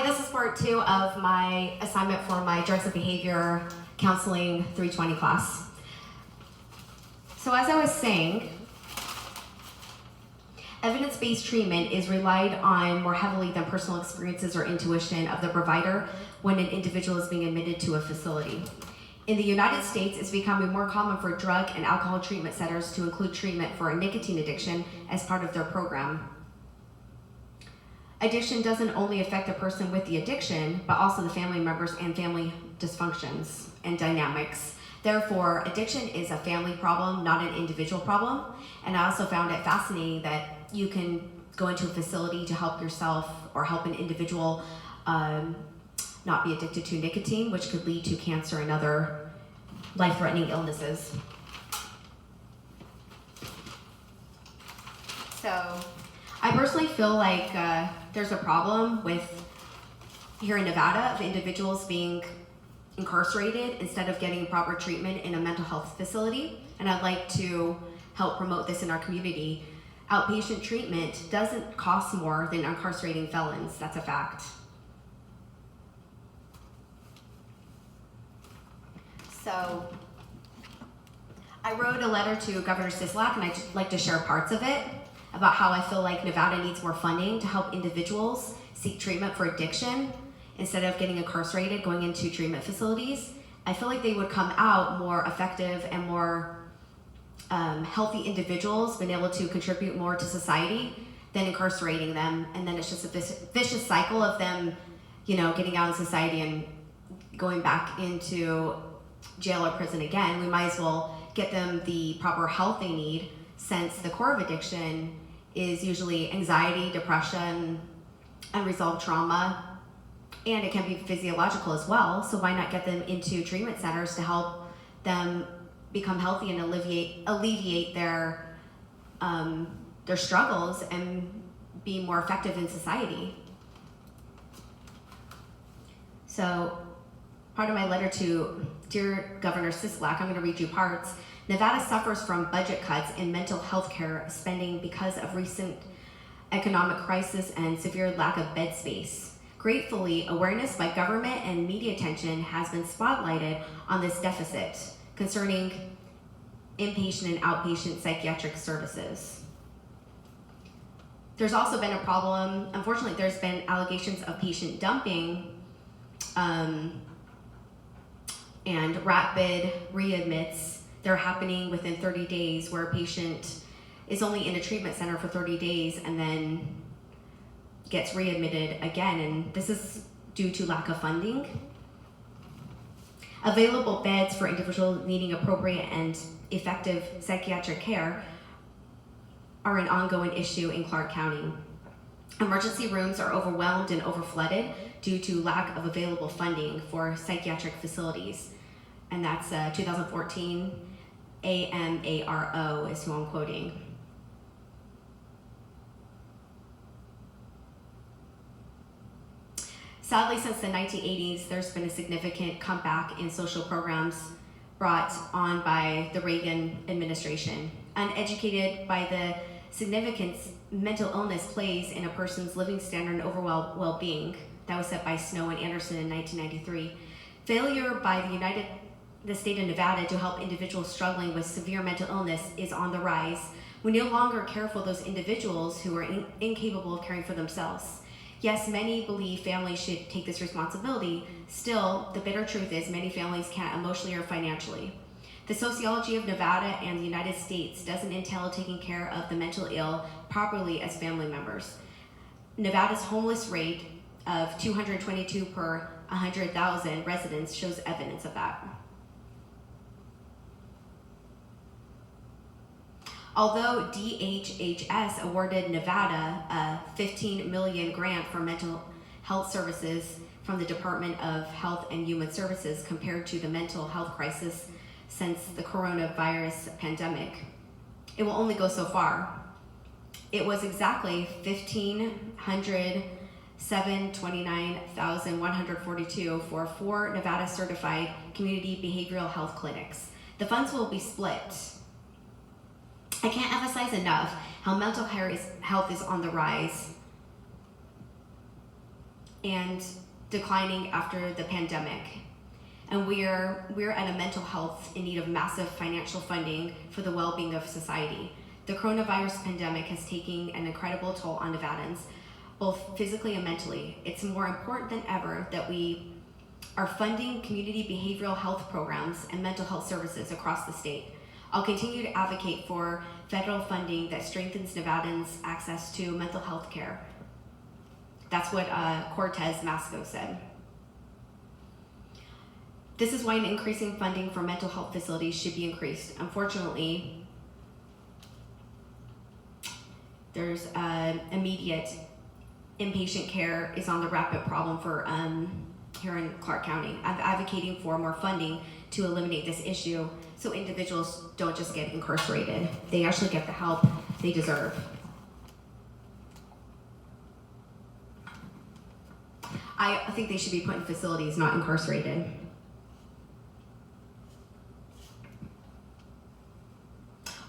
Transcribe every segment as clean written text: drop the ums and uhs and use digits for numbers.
Hi, this is part 2 of my assignment for my Drugs and Behavior Counseling 320 class. So as I was saying, evidence-based treatment is relied on more heavily than personal experiences or intuition of the provider when an individual is being admitted to a facility. In the United States, it's becoming more common for drug and alcohol treatment centers to include treatment for a nicotine addiction as part of their program. Addiction doesn't only affect the person with the addiction, but also the family members and family dysfunctions and dynamics. Therefore, addiction is a family problem, not an individual problem. And I also found it fascinating that you can go into a facility to help yourself or help an individual not be addicted to nicotine, which could lead to cancer and other life-threatening illnesses. So, I personally feel like there's a problem with, here in Nevada, of individuals being incarcerated instead of getting proper treatment in a mental health facility. And I'd like to help promote this in our community. Outpatient treatment doesn't cost more than incarcerating felons. That's a fact. So, I wrote a letter to Governor Sisolak, and I'd like to share parts of it about how I feel like Nevada needs more funding to help individuals seek treatment for addiction instead of getting incarcerated, going into treatment facilities. I feel like they would come out more effective and more healthy individuals, being able to contribute more to society than incarcerating them. And then it's just a vicious cycle of them, getting out in society and going back into jail or prison again. We might as well get them the proper help they need, since the core of addiction is usually anxiety, depression, unresolved trauma, and it can be physiological as well. So why not get them into treatment centers to help them become healthy and alleviate their struggles and be more effective in society? So part of my letter to Dear Governor Sisolak, I'm going to read you parts. Nevada suffers from budget cuts in mental health care spending because of recent economic crisis and severe lack of bed space. Gratefully, awareness by government and media attention has been spotlighted on this deficit concerning inpatient and outpatient psychiatric services. There's also been a problem, unfortunately, there's been allegations of patient dumping and rapid readmits. They're happening within 30 days, where a patient is only in a treatment center for 30 days and then gets readmitted again, and this is due to lack of funding. Available beds for individuals needing appropriate and effective psychiatric care are an ongoing issue in Clark County. Emergency rooms are overwhelmed and overflooded due to lack of available funding for psychiatric facilities. And that's 2014 AMARO is who I'm quoting. Sadly, since the 1980s, there's been a significant comeback in social programs brought on by the Reagan administration. Uneducated by the significance mental illness plays in a person's living standard and overall well-being, that was set by Snow and Anderson in 1993. Failure by the state of Nevada to help individuals struggling with severe mental illness is on the rise. We no longer care for those individuals who are incapable of caring for themselves. Yes, many believe families should take this responsibility. Still, the bitter truth is many families can't emotionally or financially. The sociology of Nevada and the United States doesn't entail taking care of the mentally ill properly as family members. Nevada's homeless rate of 222 per 100,000 residents shows evidence of that. Although DHHS awarded Nevada a $15 million grant for mental health services from the Department of Health and Human Services compared to the mental health crisis since the coronavirus pandemic, it will only go so far. It was exactly $1,529,142 for 4 Nevada certified community behavioral health clinics. The funds will be split. I can't emphasize enough how mental health is on the rise. and declining after the pandemic. And we're at a mental health in need of massive financial funding for the well-being of society. The coronavirus pandemic has taken an incredible toll on Nevadans, both physically and mentally. It's more important than ever that we are funding community behavioral health programs and mental health services across the state. I'll continue to advocate for federal funding that strengthens Nevadans' access to mental health care. That's what Cortez Masco said. This is why an increasing funding for mental health facilities should be increased. Unfortunately, there's immediate inpatient care is on the rapid problem for here in Clark County. I'm advocating for more funding to eliminate this issue so individuals don't just get incarcerated. They actually get the help they deserve. I think they should be put in facilities, not incarcerated.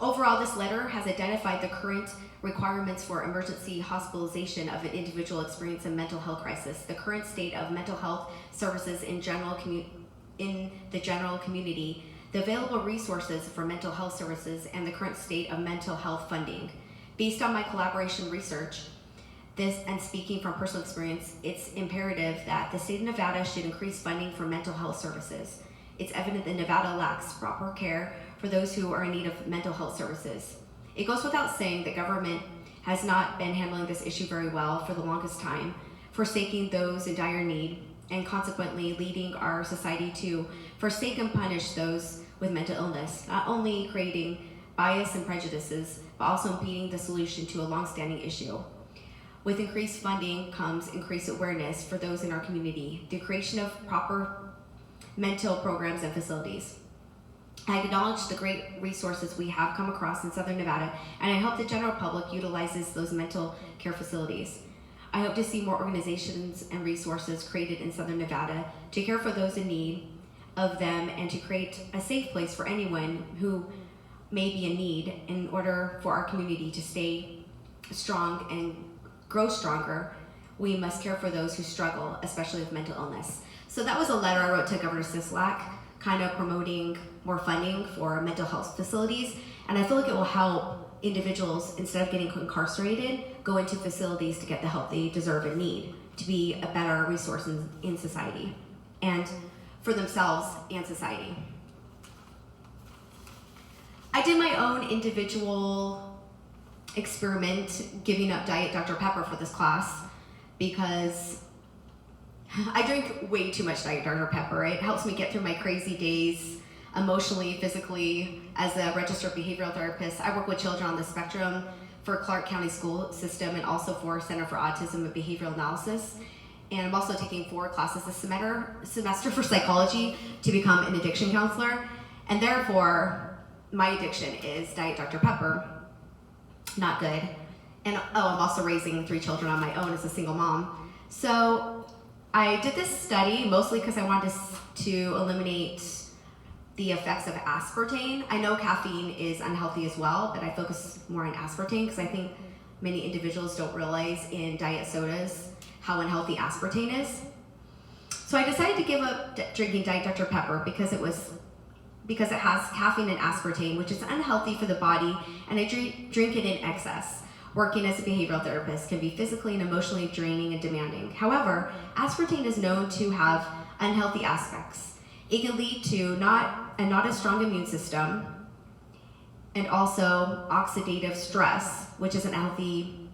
Overall, this letter has identified the current requirements for emergency hospitalization of an individual experiencing a mental health crisis, the current state of mental health services in the general community, the available resources for mental health services, and the current state of mental health funding. Based on my collaboration research, this and speaking from personal experience, it's imperative that the state of Nevada should increase funding for mental health services. It's evident that Nevada lacks proper care for those who are in need of mental health services. It goes without saying that government has not been handling this issue very well for the longest time, forsaking those in dire need, and consequently leading our society to forsake and punish those with mental illness, not only creating bias and prejudices, but also impeding the solution to a long-standing issue. With increased funding comes increased awareness for those in our community, the creation of proper mental programs and facilities. I acknowledge the great resources we have come across in Southern Nevada, and I hope the general public utilizes those mental care facilities. I hope to see more organizations and resources created in Southern Nevada to care for those in need of them and to create a safe place for anyone who may be in need in order for our community to stay strong and grow stronger. We must care for those who struggle, especially with mental illness. So that was a letter I wrote to Governor Sisolak, kind of promoting more funding for mental health facilities. And I feel like it will help individuals, instead of getting incarcerated, go into facilities to get the help they deserve and need to be a better resource in society and for themselves and society. I did my own individual experiment giving up Diet Dr. Pepper for this class because I drink way too much Diet Dr. Pepper. It helps me get through my crazy days emotionally, physically. As a registered behavioral therapist, I work with children on the spectrum for Clark County school system and also for Center for Autism and Behavioral Analysis. And I'm also taking 4 classes this semester for psychology to become an addiction counselor. And therefore, my addiction is Diet Dr. Pepper. Not good. And I'm also raising 3 children on my own as a single mom. So I did this study mostly because I wanted to eliminate the effects of aspartame. I know caffeine is unhealthy as well, but I focus more on aspartame because I think many individuals don't realize in diet sodas how unhealthy aspartame is. So I decided to give up drinking Diet Dr. Pepper because it has caffeine and aspartame, which is unhealthy for the body, and I drink it in excess. Working as a behavioral therapist can be physically and emotionally draining and demanding. However, aspartame is known to have unhealthy aspects. It can lead to not a strong immune system, and also oxidative stress, which is unhealthy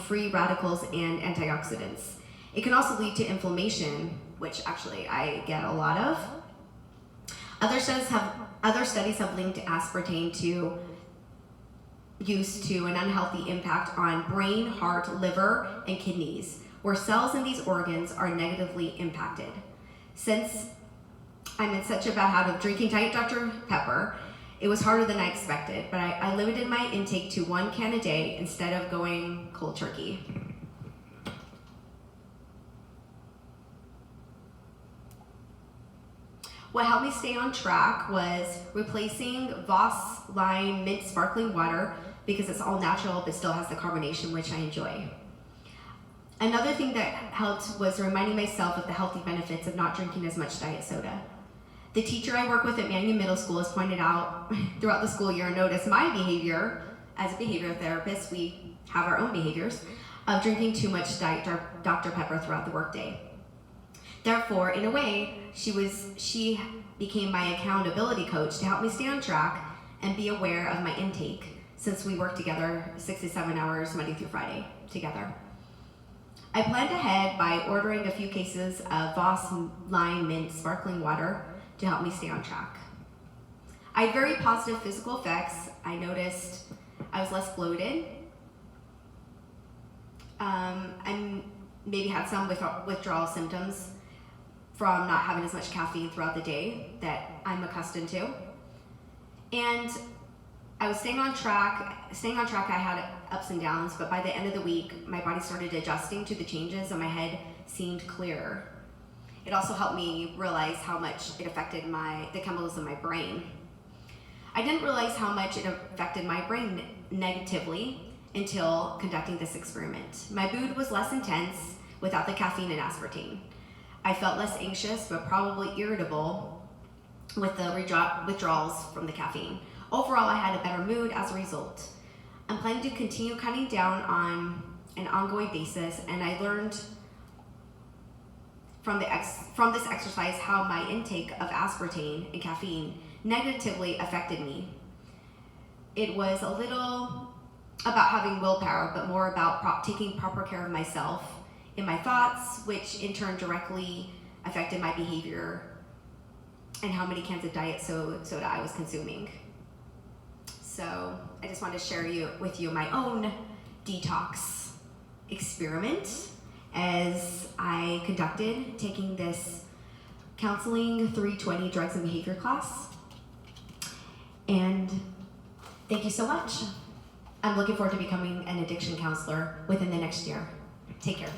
free radicals and antioxidants. It can also lead to inflammation, which actually I get a lot of. Other studies have linked aspartame to use to an unhealthy impact on brain, heart, liver, and kidneys, where cells in these organs are negatively impacted. Since I'm in such a bad habit of drinking Diet Dr. Pepper, it was harder than I expected, but I limited my intake to 1 can a day instead of going cold turkey. What helped me stay on track was replacing Voss Lime Mint Sparkling Water because it's all natural but still has the carbonation, which I enjoy. Another thing that helped was reminding myself of the healthy benefits of not drinking as much diet soda. The teacher I work with at Manning Middle School has pointed out throughout the school year and noticed my behavior. As a behavior therapist, we have our own behaviors of drinking too much Diet Dr. Pepper throughout the workday. Therefore, in a way, she became my accountability coach to help me stay on track and be aware of my intake, since we work together 6 to 7 hours Monday through Friday together. I planned ahead by ordering a few cases of Voss Lime Mint sparkling water to help me stay on track. I had very positive physical effects. I noticed I was less bloated. I maybe had some withdrawal symptoms from not having as much caffeine throughout the day that I'm accustomed to. And I was staying on track. I had ups and downs, but by the end of the week, my body started adjusting to the changes and my head seemed clearer. It also helped me realize how much it affected the chemicals in my brain. I didn't realize how much it affected my brain negatively until conducting this experiment. My mood was less intense without the caffeine and aspartame. I felt less anxious, but probably irritable with the withdrawals from the caffeine. Overall, I had a better mood as a result. I'm planning to continue cutting down on an ongoing basis, and I learned from this exercise how my intake of aspartame and caffeine negatively affected me. It was a little about having willpower, but more about taking proper care of myself in my thoughts, which in turn directly affected my behavior and how many cans of diet soda I was consuming. So I just wanted to share with you my own detox experiment as I conducted taking this counseling 320 drugs and behavior class. And thank you so much. I'm looking forward to becoming an addiction counselor within the next year. Take care.